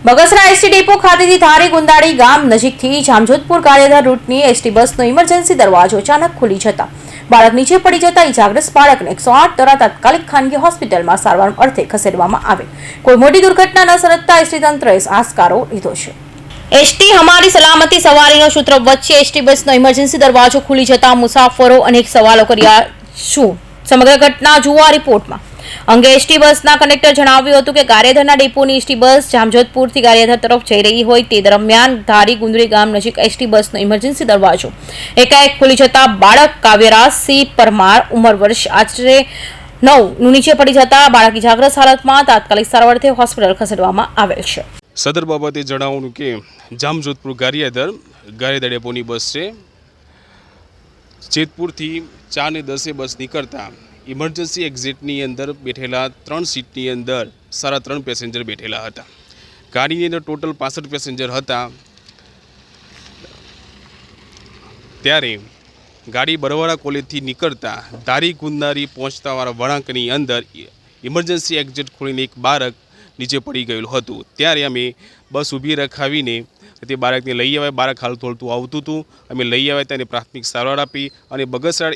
Bagasara ST depot ખાતેથી ધારી ગુંદાળી ગામ નજીકથી જામજોધપુર ગારિયાધાર રૂટની એસટી બસનો ઇમરજન્સી દરવાજો અચાનક ખુલી જતા બાળક નીચે પડી જતા ઇજાગ્રસ્ત બાળકને 108 દ્વારા તાત્કાલિક ખાનગી હોસ્પિટલમાં સારવાર અર્થે ખસેડવામાં આવે. કોઈ મોટી દુર્ઘટના ન સર્જતા એસટી તંત્રએ આસ્કારો લીધો છે. એસટી હમારી સલામતી સવારીનો સૂત્ર વચ્ચે એસટી બસનો ઇમરજન્સી દરવાજો ખુલી જતા મુસાફરો અનેક સવાલો કર્યા. શું સમગ્ર ઘટના જુઓ આ રિપોર્ટમાં. અંગે એસટી બસના કંડક્ટર જણાવ્યું હતું કે ગારિયાધારના ડેપોની એસટી બસ જામજોધપુરથી ગારિયાધાર તરફ જઈ રહી હોય તે દરમિયાન ધારી ગુંદળી ગામ નજીક એસટી બસનો ઇમરજન્સી દરવાજો એકાએક ખુલી જતા બાળક કાવ્યરાજસિંહ પરમાર ઉંમર વર્ષ આશરે 9 નું નીચે પડી જતા બાળક ઇજાગ્રસ્ત હાલતમાં તાત્કાલિક સારવારથી હોસ્પિટલ ખસેડવામાં આવેલ છે. સદર બાબતે જણાવવાનું કે જામજોધપુર ગારિયાધાર ડેપોની બસ છે. જેતપુરથી 4:10 બસ નીકળતા ઇમરજન્સી એક્ઝિટની અંદર બેઠેલા 3 સીટની અંદર 3.5 પેસેન્જર બેઠેલા હતા. ગાડીની અંદર ટોટલ 65 પેસેન્જર હતા. ત્યારે ગાડી બરવાડા કોલેજથી નીકળતા ધારી ગુંદાળી પહોંચતાવાળા વળાંકની અંદર ઇમરજન્સી એક્ઝિટ ખોલીને એક બાળક નીચે પડી ગયેલું હતું. ત્યારે અમે બસ ઊભી રખાવીને તે બાળકને લઈ આવ્યા. બાળક હાલ થોડું આવતું હતું. અમે લઈ આવ્યા તેને પ્રાથમિક સારવાર આપી અને બગસરા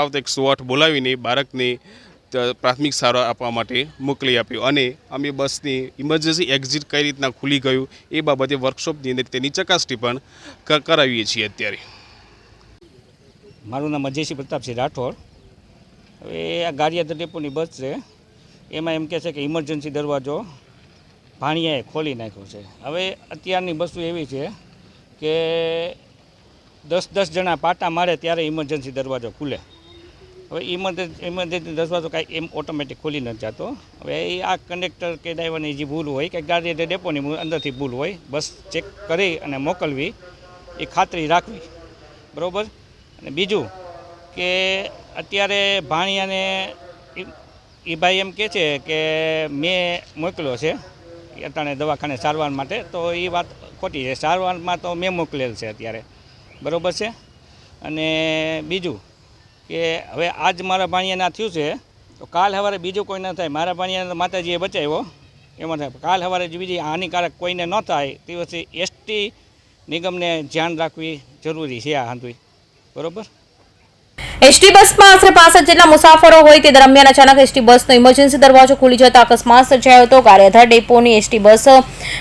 108 બોલાવીને બાળકને પ્રાથમિક સારવાર આપવા માટે મોકલી આપ્યો. અને અમે બસની ઇમરજન્સી એક્ઝિટ કઈ રીતના ખુલી ગયું એ બાબતે વર્કશોપની અંદર તેની ચકાસણી પણ કરાવીએ છીએ. અત્યારે મારું નામ અજયસિંહ પ્રતાપસિંહ રાઠોડ. હવે આ ગારિયાધાર ડેપોની બસ છે. એમાં એમ કહે છે કે ઇમરજન્સી દરવાજો ભાણિયાએ ખોલી નાખ્યો છે. હવે અત્યારની બસો એવી છે કે 10 જણા પાટા મારે ત્યારે ઇમરજન્સી દરવાજો ખુલે. હવે ઇમરજન્સી દરવાજો કાંઈ એમ ઓટોમેટિક ખોલી નથી જતો. હવે આ કંડક્ટર કે ડ્રાઈવરની જે ભૂલ હોય કે ગાડી ડેપોની અંદરથી ભૂલ હોય, બસ ચેક કરી અને મોકલવી એ ખાતરી રાખવી બરાબર. અને બીજું કે અત્યારે ભાણિયાને એ ભાઈ એમ કહે છે કે મેં મોકલ્યો છે અટાણે દવાખાને સારવાર માટે, તો એ વાત ખોટી છે. સારવારમાં તો મેં મોકલેલ છે અત્યારે બરાબર છે. અને બીજું કે હવે આજ મારા ભાણિયાને આ થયું છે તો કાલ સવારે બીજું કોઈ ન થાય. મારા ભાણિયાને માતાજીએ બચાવ્યો એમાં થાય. કાલ સવારે બીજી હાનિકારક કોઈને ન થાય તે વચ્ચે એસટી નિગમને ધ્યાન રાખવી જરૂરી છે આ હાંધુઈ બરાબર. એસટી બસમાં આશરે 65 જેટલા મુસાફરો હોય તે દરમિયાન અચાનક એસટી બસનો ઇમરજન્સી દરવાજો ખુલી જતા અકસ્માત સર્જાયો હતો. ગારિયાધાર ડેપોની એસટી બસ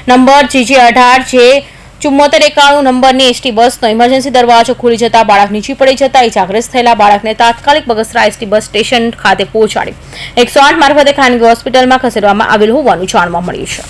નંબર GG18J7491 નંબરની એસટી બસનો ઇમરજન્સી દરવાજો ખુલી જતા બાળક નીચે પડી જતા ઇજાગ્રસ્ત થયેલા બાળકને તાત્કાલિક બગસરા એસટી બસ સ્ટેશન ખાતે પહોંચાડી 108 મારફતે ખાનગી હોસ્પિટલમાં ખસેડવામાં આવેલ હોવાનું જાણવા મળ્યું છે.